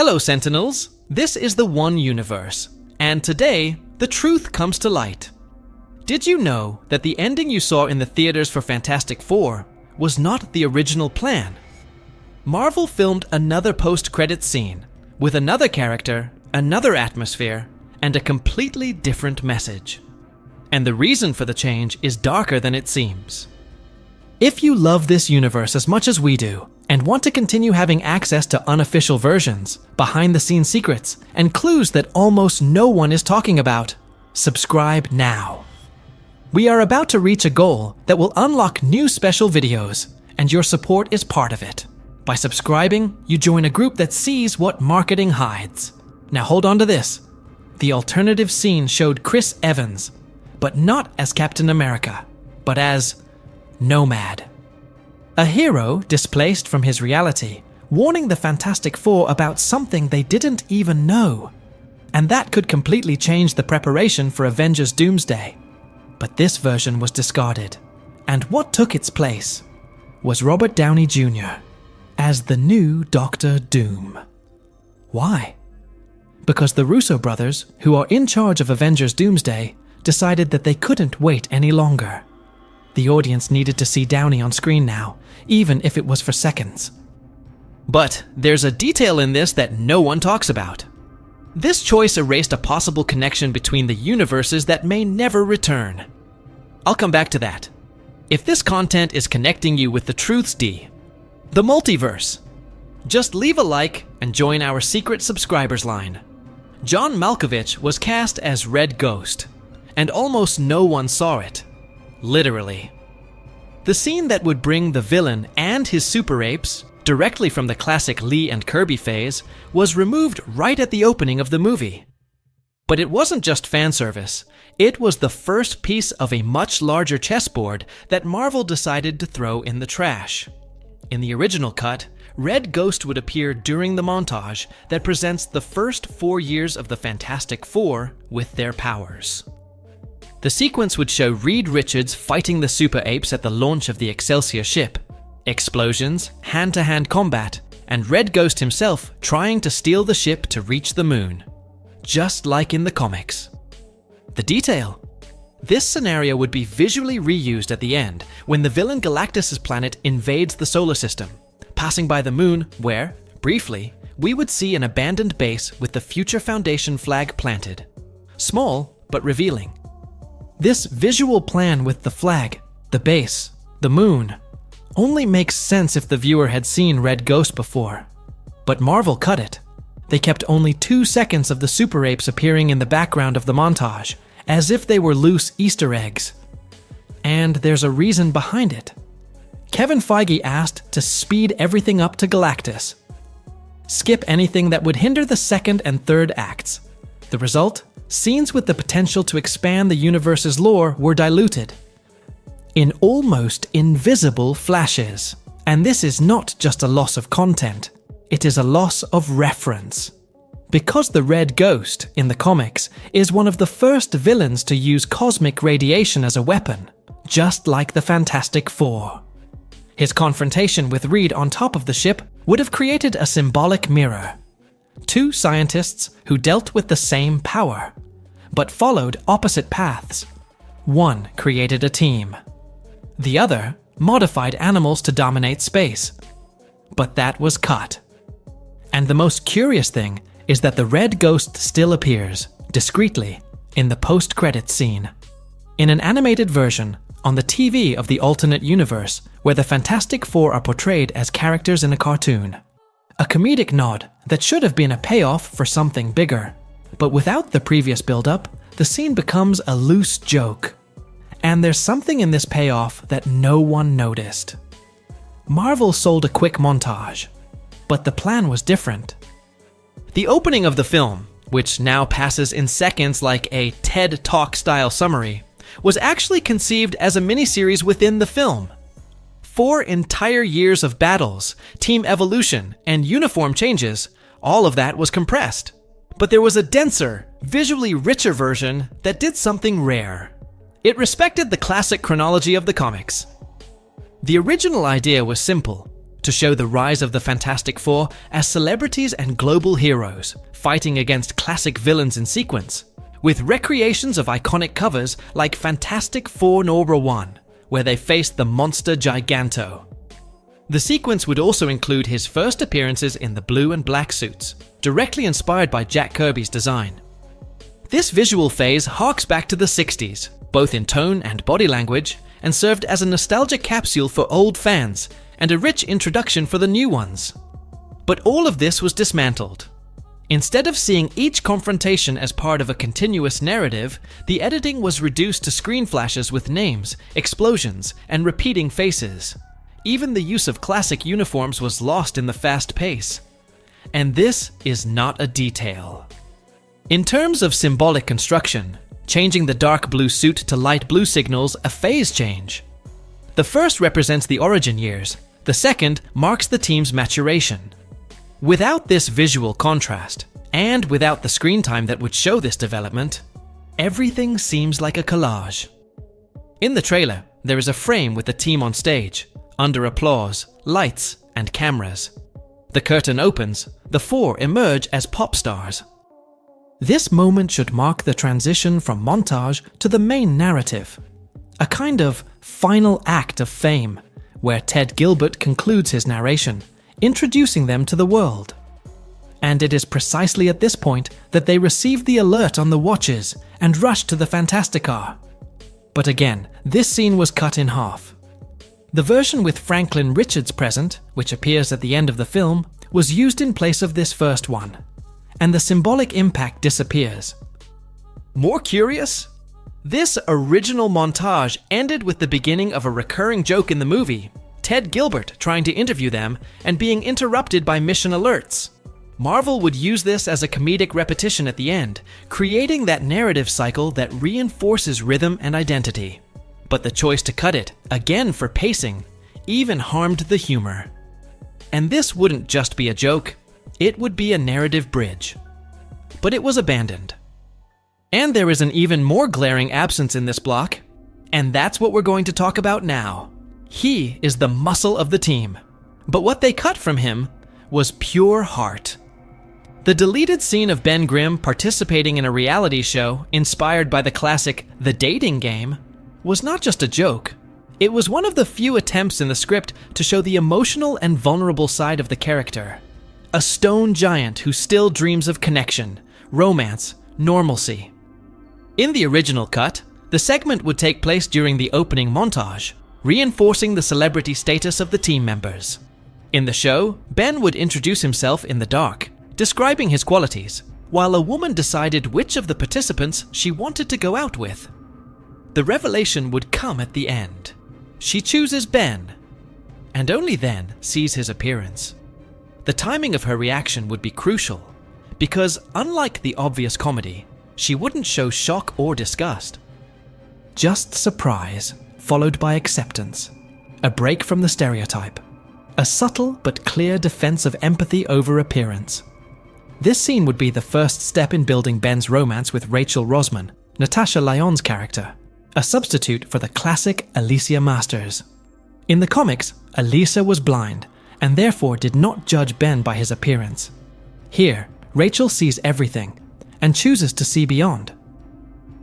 Hello, Sentinels! This is the One Universe, and today, the truth comes to light. Did you know that the ending you saw in the theaters for Fantastic Four was not the original plan? Marvel filmed another post-credits scene, with another character, another atmosphere, and a completely different message. And the reason for the change is darker than it seems. If you love this universe as much as we do, and want to continue having access to unofficial versions, behind-the-scenes secrets, and clues that almost no one is talking about, subscribe now. We are about to reach a goal that will unlock new special videos, and your support is part of it. By subscribing, you join a group that sees what marketing hides. Now hold on to this. The alternative scene showed Chris Evans, but not as Captain America, but as Nomad. A hero displaced from his reality, warning the Fantastic Four about something they didn't even know. And that could completely change the preparation for Avengers Doomsday. But this version was discarded, and what took its place was Robert Downey Jr. as the new Doctor Doom. Why? Because the Russo brothers, who are in charge of Avengers Doomsday, decided that they couldn't wait any longer. The audience needed to see Downey on screen now, even if it was for seconds. But there's a detail in this that no one talks about. This choice erased a possible connection between the universes that may never return. I'll come back to that. If this content is connecting you with the truths, the multiverse, just leave a like and join our secret subscribers line. John Malkovich was cast as Red Ghost, and almost no one saw it. Literally. The scene that would bring the villain and his super apes directly from the classic Lee and Kirby phase was removed right at the opening of the movie. But it wasn't just fan service. It was the first piece of a much larger chessboard that Marvel decided to throw in the trash. In the original cut, Red Ghost would appear during the montage that presents the first 4 years of the Fantastic Four with their powers. The sequence would show Reed Richards fighting the super apes at the launch of the Excelsior ship, explosions, hand-to-hand combat, and Red Ghost himself trying to steal the ship to reach the moon. Just like in the comics. The detail. This scenario would be visually reused at the end when the villain Galactus' planet invades the solar system, passing by the moon where, briefly, we would see an abandoned base with the Future Foundation flag planted. Small, but revealing. This visual plan with the flag, the base, the moon, only makes sense if the viewer had seen Red Ghost before. But Marvel cut it. They kept only 2 seconds of the super apes appearing in the background of the montage, as if they were loose Easter eggs. And there's a reason behind it. Kevin Feige asked to speed everything up to Galactus. Skip anything that would hinder the second and third acts. The result? Scenes with the potential to expand the universe's lore were diluted in almost invisible flashes. And this is not just a loss of content, it is a loss of reference. Because the Red Ghost, in the comics, is one of the first villains to use cosmic radiation as a weapon, just like the Fantastic Four. His confrontation with Reed on top of the ship would have created a symbolic mirror. 2 scientists who dealt with the same power, but followed opposite paths. One created a team. The other modified animals to dominate space. But that was cut. And the most curious thing is that the Red Ghost still appears, discreetly, in the post-credits scene. In an animated version, on the TV of the alternate universe, where the Fantastic Four are portrayed as characters in a cartoon. A comedic nod that should have been a payoff for something bigger. But without the previous build-up, the scene becomes a loose joke. And there's something in this payoff that no one noticed. Marvel sold a quick montage, but the plan was different. The opening of the film, which now passes in seconds like a TED Talk-style summary, was actually conceived as a miniseries within the film. 4 entire years of battles, team evolution, and uniform changes, all of that was compressed. But there was a denser, visually richer version that did something rare. It respected the classic chronology of the comics. The original idea was simple. to show the rise of the Fantastic Four as celebrities and global heroes, fighting against classic villains in sequence, with recreations of iconic covers like Fantastic Four Number 1, where they faced the monster Giganto. The sequence would also include his first appearances in the blue and black suits, directly inspired by Jack Kirby's design. This visual phase harks back to the 60s, both in tone and body language, and served as a nostalgia capsule for old fans and a rich introduction for the new ones. But all of this was dismantled. Instead of seeing each confrontation as part of a continuous narrative, the editing was reduced to screen flashes with names, explosions, and repeating faces. Even the use of classic uniforms was lost in the fast pace. And this is not a detail. In terms of symbolic construction, changing the dark blue suit to light blue signals a phase change. The first represents the origin years, the second marks the team's maturation. Without this visual contrast, and without the screen time that would show this development, everything seems like a collage. In the trailer, there is a frame with the team on stage, under applause, lights, and cameras. The curtain opens, the four emerge as pop stars. This moment should mark the transition from montage to the main narrative, a kind of final act of fame, where Ted Gilbert concludes his narration, introducing them to the world. And it is precisely at this point that they receive the alert on the watches and rush to the Fantasticar. But again, this scene was cut in half. The version with Franklin Richards present, which appears at the end of the film, was used in place of this first one, and the symbolic impact disappears. More curious? This original montage ended with the beginning of a recurring joke in the movie, Ted Gilbert trying to interview them and being interrupted by mission alerts. Marvel would use this as a comedic repetition at the end, creating that narrative cycle that reinforces rhythm and identity. But the choice to cut it, again for pacing, even harmed the humor. And this wouldn't just be a joke, it would be a narrative bridge. But it was abandoned. And there is an even more glaring absence in this block, and that's what we're going to talk about now. He is the muscle of the team, but what they cut from him was pure heart. The deleted scene of Ben Grimm participating in a reality show inspired by the classic The Dating Game was not just a joke. It was one of the few attempts in the script to show the emotional and vulnerable side of the character. A stone giant who still dreams of connection, romance, normalcy. In the original cut, the segment would take place during the opening montage, reinforcing the celebrity status of the team members. In the show, Ben would introduce himself in the dark, describing his qualities, while a woman decided which of the participants she wanted to go out with. The revelation would come at the end. She chooses Ben, and only then sees his appearance. The timing of her reaction would be crucial, because unlike the obvious comedy, she wouldn't show shock or disgust. Just surprise, followed by acceptance. A break from the stereotype. A subtle but clear defense of empathy over appearance. This scene would be the first step in building Ben's romance with Rachel Rosman, Natasha Lyonne's character, a substitute for the classic Alicia Masters. In the comics, Alicia was blind, and therefore did not judge Ben by his appearance. Here, Rachel sees everything, and chooses to see beyond.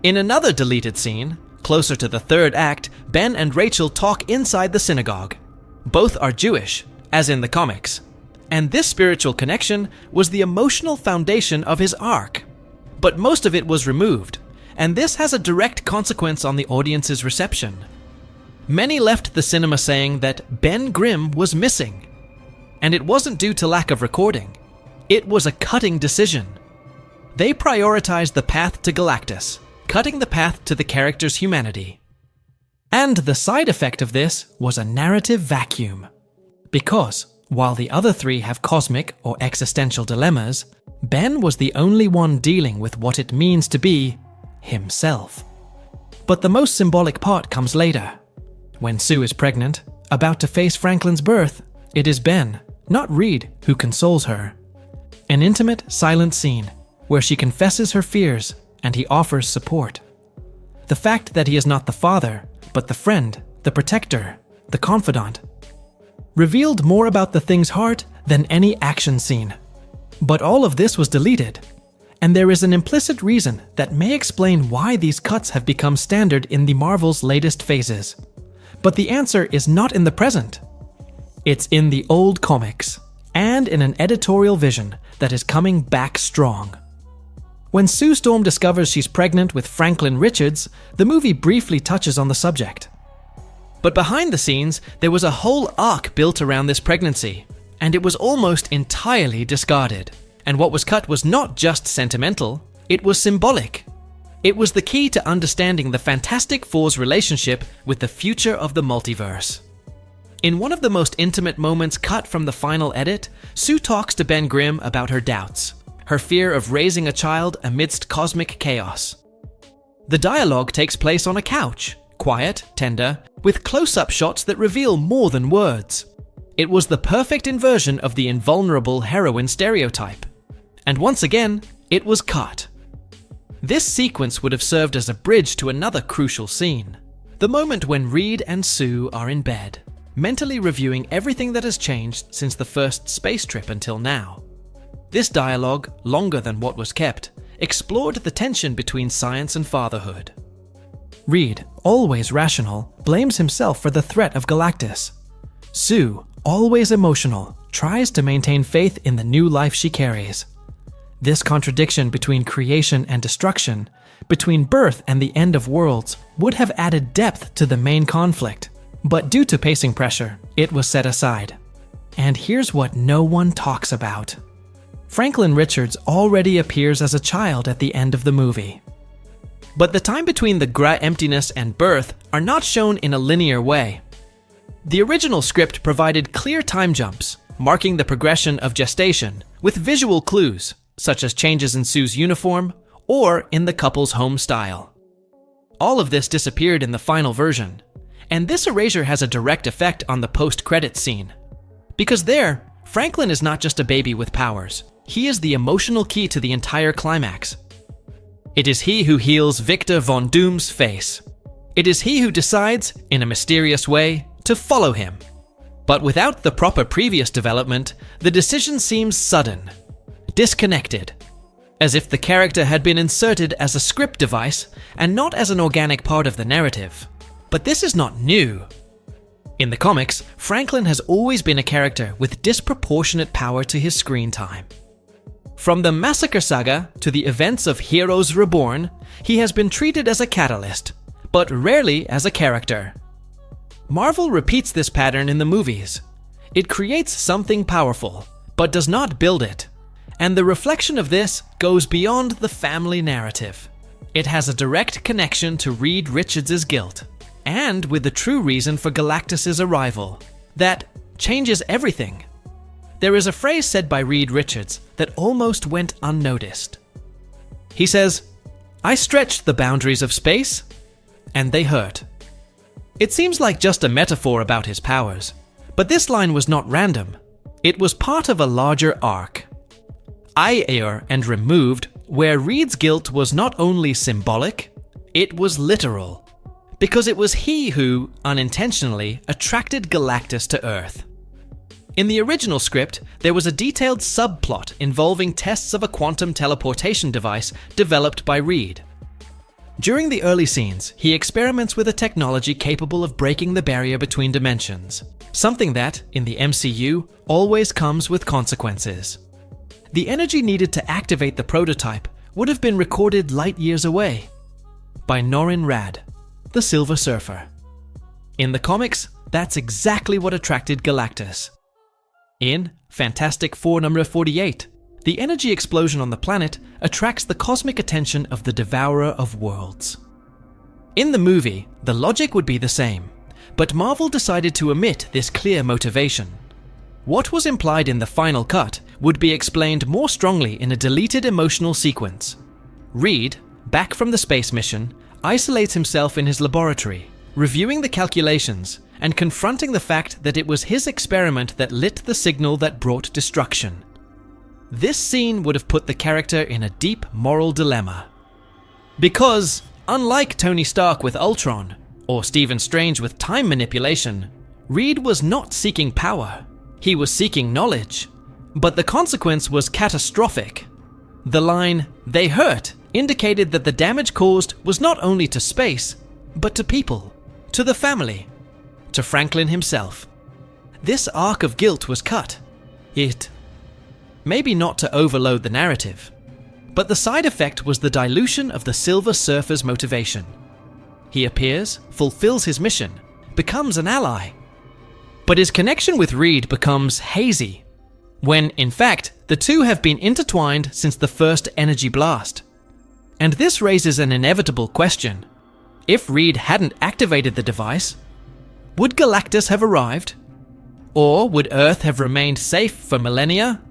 In another deleted scene, closer to the third act, Ben and Rachel talk inside the synagogue. Both are Jewish, as in the comics, and this spiritual connection was the emotional foundation of his arc. But most of it was removed, and this has a direct consequence on the audience's reception. Many left the cinema saying that Ben Grimm was missing, and it wasn't due to lack of recording. It was a cutting decision. They prioritized the path to Galactus, cutting the path to the character's humanity. And the side effect of this was a narrative vacuum. Because, while the other three have cosmic or existential dilemmas, Ben was the only one dealing with what it means to be himself. But the most symbolic part comes later. When Sue is pregnant, about to face Franklin's birth, it is Ben, not Reed, who consoles her. An intimate, silent scene where she confesses her fears and he offers support. The fact that he is not the father, but the friend, the protector, the confidant. revealed more about the Thing's heart than any action scene. But all of this was deleted, and there is an implicit reason that may explain why these cuts have become standard in the Marvel's latest phases. But the answer is not in the present. It's in the old comics, and in an editorial vision that is coming back strong. When Sue Storm discovers she's pregnant with Franklin Richards, the movie briefly touches on the subject. But behind the scenes, there was a whole arc built around this pregnancy, and it was almost entirely discarded. And what was cut was not just sentimental, it was symbolic. It was the key to understanding the Fantastic Four's relationship with the future of the multiverse. In one of the most intimate moments cut from the final edit, Sue talks to Ben Grimm about her doubts, her fear of raising a child amidst cosmic chaos. The dialogue takes place on a couch, quiet, tender, with close-up shots that reveal more than words. It was the perfect inversion of the invulnerable heroine stereotype. And once again, it was cut. This sequence would have served as a bridge to another crucial scene. The moment when Reed and Sue are in bed, mentally reviewing everything that has changed since the first space trip until now. This dialogue, longer than what was kept, explored the tension between science and fatherhood. Reed, always rational, blames himself for the threat of Galactus. Sue, always emotional, tries to maintain faith in the new life she carries. This contradiction between creation and destruction, between birth and the end of worlds, would have added depth to the main conflict. But due to pacing pressure, it was set aside. And here's what no one talks about. Franklin Richards already appears as a child at the end of the movie. But the time between the emptiness and birth are not shown in a linear way. The original script provided clear time jumps, marking the progression of gestation, with visual clues, such as changes in Sue's uniform or in the couple's home style. All of this disappeared in the final version, and this erasure has a direct effect on the post-credits scene. Because there, Franklin is not just a baby with powers, he is the emotional key to the entire climax. It is he who heals Victor Von Doom's face. It is he who decides, in a mysterious way, to follow him. But without the proper previous development, the decision seems sudden, disconnected, as if the character had been inserted as a script device and not as an organic part of the narrative. But this is not new. In the comics, Franklin has always been a character with disproportionate power to his screen time. From the Massacre Saga to the events of Heroes Reborn, he has been treated as a catalyst, but rarely as a character. Marvel repeats this pattern in the movies. It creates something powerful, but does not build it. And the reflection of this goes beyond the family narrative. It has a direct connection to Reed Richards' guilt, and with the true reason for Galactus' arrival. That changes everything. There is a phrase said by Reed Richards that almost went unnoticed. He says, "I stretched the boundaries of space, and they hurt." It seems like just a metaphor about his powers, but this line was not random. It was part of a larger arc. I and removed, where Reed's guilt was not only symbolic, it was literal. Because it was he who, unintentionally, attracted Galactus to Earth. In the original script, there was a detailed subplot involving tests of a quantum teleportation device developed by Reed. During the early scenes, he experiments with a technology capable of breaking the barrier between dimensions, something that, in the MCU, always comes with consequences. The energy needed to activate the prototype would have been recorded light years away by Norrin Radd, the Silver Surfer. In the comics, that's exactly what attracted Galactus. In Fantastic Four number 48, the energy explosion on the planet attracts the cosmic attention of the Devourer of Worlds. In the movie, the logic would be the same, but Marvel decided to omit this clear motivation. What was implied in the final cut would be explained more strongly in a deleted emotional sequence. Reed, back from the space mission, isolates himself in his laboratory, reviewing the calculations and confronting the fact that it was his experiment that lit the signal that brought destruction. This scene would have put the character in a deep moral dilemma. Because, unlike Tony Stark with Ultron, or Stephen Strange with time manipulation, Reed was not seeking power. He was seeking knowledge. But the consequence was catastrophic. The line, "they hurt," indicated that the damage caused was not only to space, but to people, to the family, to Franklin himself. This arc of guilt was cut. Maybe not to overload the narrative, but the side effect was the dilution of the Silver Surfer's motivation. He appears, fulfills his mission, becomes an ally. But his connection with Reed becomes hazy, when, in fact, the two have been intertwined since the first energy blast. And this raises an inevitable question. If Reed hadn't activated the device, would Galactus have arrived? Or would Earth have remained safe for millennia?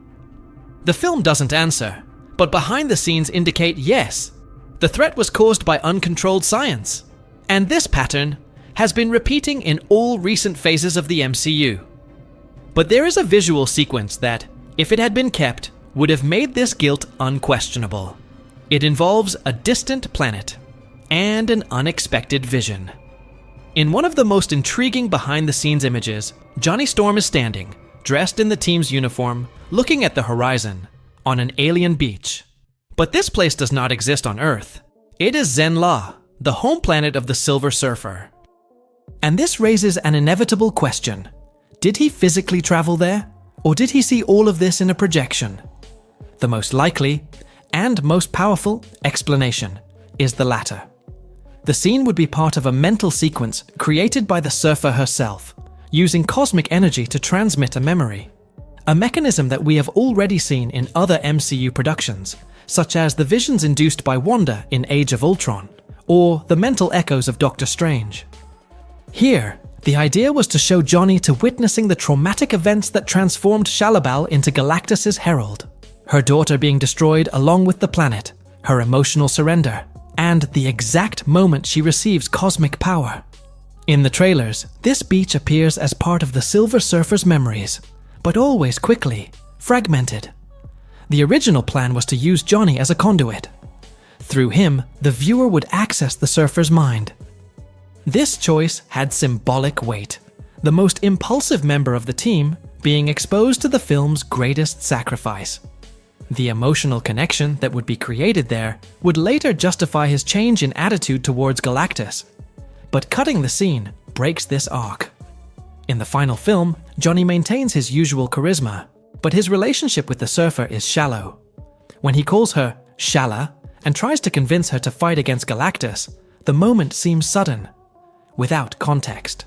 The film doesn't answer, but behind the scenes indicate yes, the threat was caused by uncontrolled science. And this pattern has been repeating in all recent phases of the MCU. But there is a visual sequence that, if it had been kept, would have made this guilt unquestionable. It involves a distant planet and an unexpected vision. In one of the most intriguing behind-the-scenes images, Johnny Storm is standing, dressed in the team's uniform, looking at the horizon, on an alien beach. But this place does not exist on Earth. It is Zen-La, the home planet of the Silver Surfer. And this raises an inevitable question. Did he physically travel there, or did he see all of this in a projection? The most likely, and most powerful, explanation is the latter. The scene would be part of a mental sequence created by the Surfer herself, using cosmic energy to transmit a memory. A mechanism that we have already seen in other MCU productions, such as the visions induced by Wanda in Age of Ultron, or the mental echoes of Doctor Strange. Here, the idea was to show Johnny to witnessing the traumatic events that transformed Shalabal into Galactus's herald, her daughter being destroyed along with the planet, her emotional surrender, and the exact moment she receives cosmic power. In the trailers, this beach appears as part of the Silver Surfer's memories, but always quickly, fragmented. The original plan was to use Johnny as a conduit. Through him, the viewer would access the Surfer's mind. This choice had symbolic weight, the most impulsive member of the team being exposed to the film's greatest sacrifice. The emotional connection that would be created there would later justify his change in attitude towards Galactus. But cutting the scene breaks this arc. In the final film, Johnny maintains his usual charisma, but his relationship with the Surfer is shallow. When he calls her Shala and tries to convince her to fight against Galactus, the moment seems sudden, without context.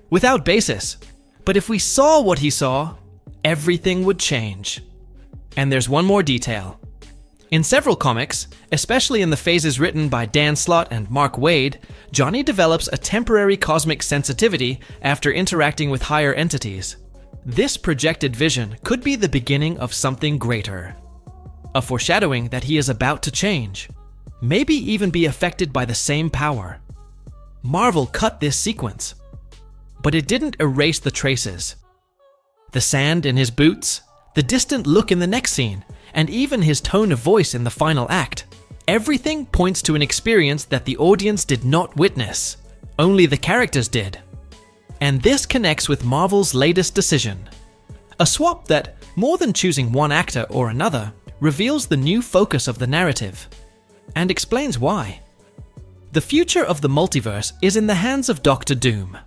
Without basis. But if we saw what he saw, everything would change. And there's one more detail. In several comics, especially in the phases written by Dan Slott and Mark Waid, Johnny develops a temporary cosmic sensitivity after interacting with higher entities. This projected vision could be the beginning of something greater. A foreshadowing that he is about to change, maybe even be affected by the same power. Marvel cut this sequence, but it didn't erase the traces. The sand in his boots, the distant look in the next scene, and even his tone of voice in the final act. Everything points to an experience that the audience did not witness. Only the characters did. And this connects with Marvel's latest decision. A swap that, more than choosing one actor or another, reveals the new focus of the narrative. And explains why. The future of the multiverse is in the hands of Doctor Doom.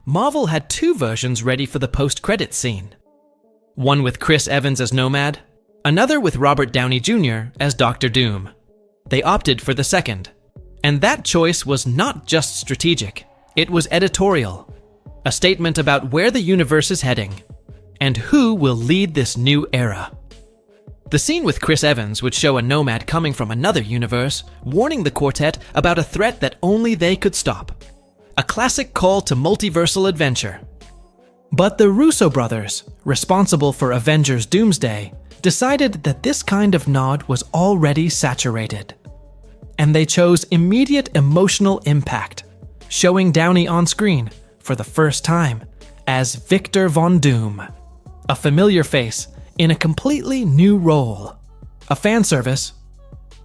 Marvel had two versions ready for the post-credits scene. One with Chris Evans as Nomad, another with Robert Downey Jr. as Doctor Doom. They opted for the second. And that choice was not just strategic, it was editorial. A statement about where the universe is heading, and who will lead this new era. The scene with Chris Evans would show a Nomad coming from another universe, warning the quartet about a threat that only they could stop. A classic call to multiversal adventure. But the Russo brothers, responsible for Avengers Doomsday, decided that this kind of nod was already saturated. And they chose immediate emotional impact, showing Downey on screen, for the first time, as Victor Von Doom. A familiar face in a completely new role. A fan service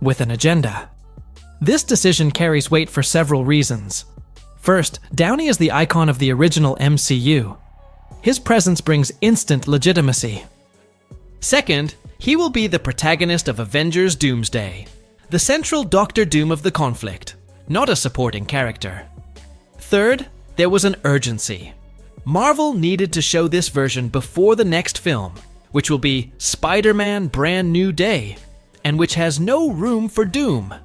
with an agenda. This decision carries weight for several reasons. First, Downey is the icon of the original MCU. His presence brings instant legitimacy. Second, he will be the protagonist of Avengers Doomsday, the central Doctor Doom of the conflict, not a supporting character. Third, there was an urgency. Marvel needed to show this version before the next film, which will be Spider-Man Brand New Day, and which has no room for Doom.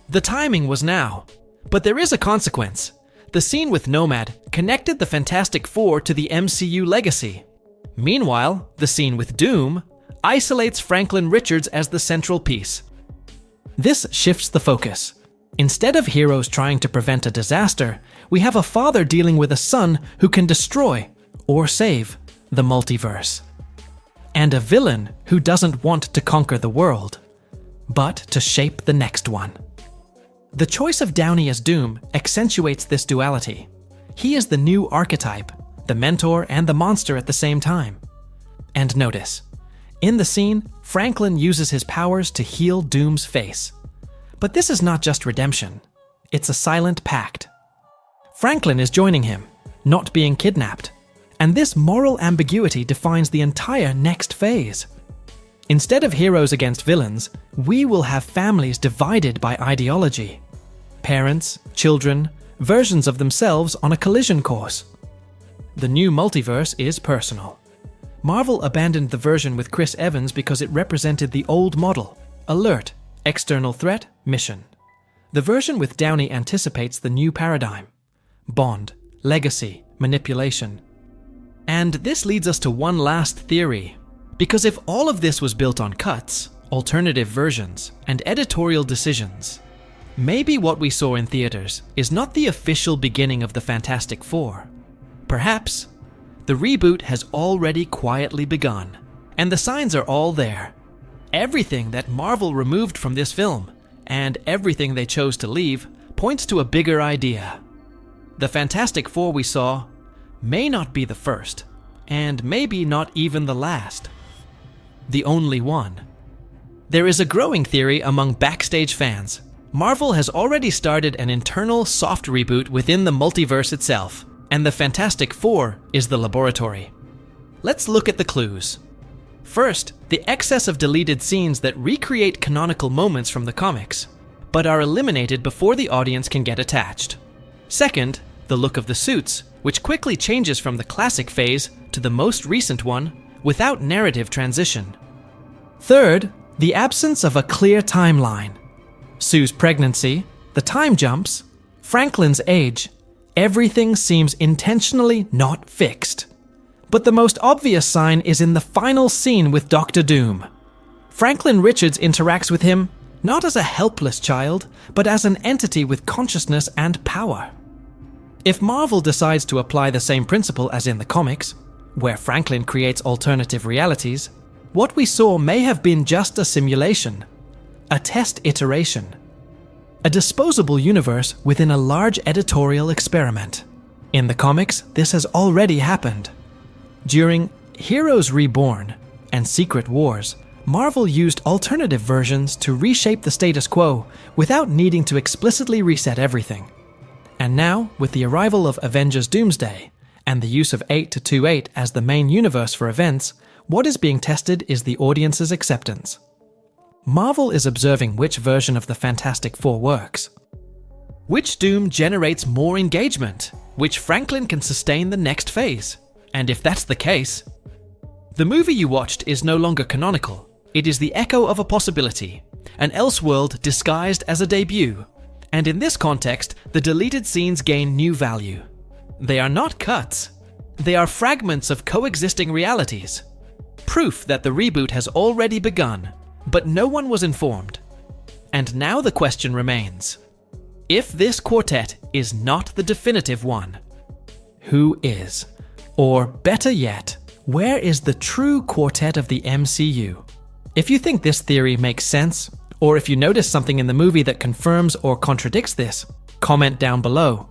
The timing was now, but there is a consequence. The scene with Nomad connected the Fantastic Four to the MCU legacy. Meanwhile, the scene with Doom isolates Franklin Richards as the central piece. This shifts the focus. Instead of heroes trying to prevent a disaster, we have a father dealing with a son who can destroy, or save, the multiverse. And a villain who doesn't want to conquer the world, but to shape the next one. The choice of Downey as Doom accentuates this duality. He is the new archetype, the mentor and the monster at the same time. And notice, in the scene, Franklin uses his powers to heal Doom's face. But this is not just redemption, it's a silent pact. Franklin is joining him, not being kidnapped, and this moral ambiguity defines the entire next phase. Instead of heroes against villains, we will have families divided by ideology. Parents, children, versions of themselves on a collision course. The new multiverse is personal. Marvel abandoned the version with Chris Evans because it represented the old model: alert, external threat, mission. The version with Downey anticipates the new paradigm: bond, legacy, manipulation. And this leads us to one last theory. Because if all of this was built on cuts, alternative versions, and editorial decisions, maybe what we saw in theaters is not the official beginning of the Fantastic Four. Perhaps the reboot has already quietly begun, and the signs are all there. Everything that Marvel removed from this film, and everything they chose to leave, points to a bigger idea. The Fantastic Four we saw may not be the first, and maybe not even the last. The only one. There is a growing theory among backstage fans. Marvel has already started an internal soft reboot within the multiverse itself, and the Fantastic Four is the laboratory. Let's look at the clues. First, the excess of deleted scenes that recreate canonical moments from the comics, but are eliminated before the audience can get attached. Second, the look of the suits, which quickly changes from the classic phase to the most recent one without narrative transition. Third, the absence of a clear timeline. Sue's pregnancy, the time jumps, Franklin's age, everything seems intentionally not fixed. But the most obvious sign is in the final scene with Doctor Doom. Franklin Richards interacts with him not as a helpless child, but as an entity with consciousness and power. If Marvel decides to apply the same principle as in the comics, where Franklin creates alternative realities, what we saw may have been just a simulation, a test iteration, a disposable universe within a large editorial experiment. In the comics, this has already happened. During Heroes Reborn and Secret Wars, Marvel used alternative versions to reshape the status quo without needing to explicitly reset everything. And now, with the arrival of Avengers Doomsday and the use of 8-2-8 as the main universe for events, what is being tested is the audience's acceptance. Marvel is observing which version of the Fantastic Four works. Which Doom generates more engagement? Which Franklin can sustain the next phase? And if that's the case, the movie you watched is no longer canonical. It is the echo of a possibility, an Elseworld disguised as a debut. And in this context, the deleted scenes gain new value. They are not cuts. They are fragments of coexisting realities. Proof that the reboot has already begun, but no one was informed. And now the question remains: if this quartet is not the definitive one, who is? Or better yet, where is the true quartet of the MCU? If you think this theory makes sense, or if you notice something in the movie that confirms or contradicts this, comment down below.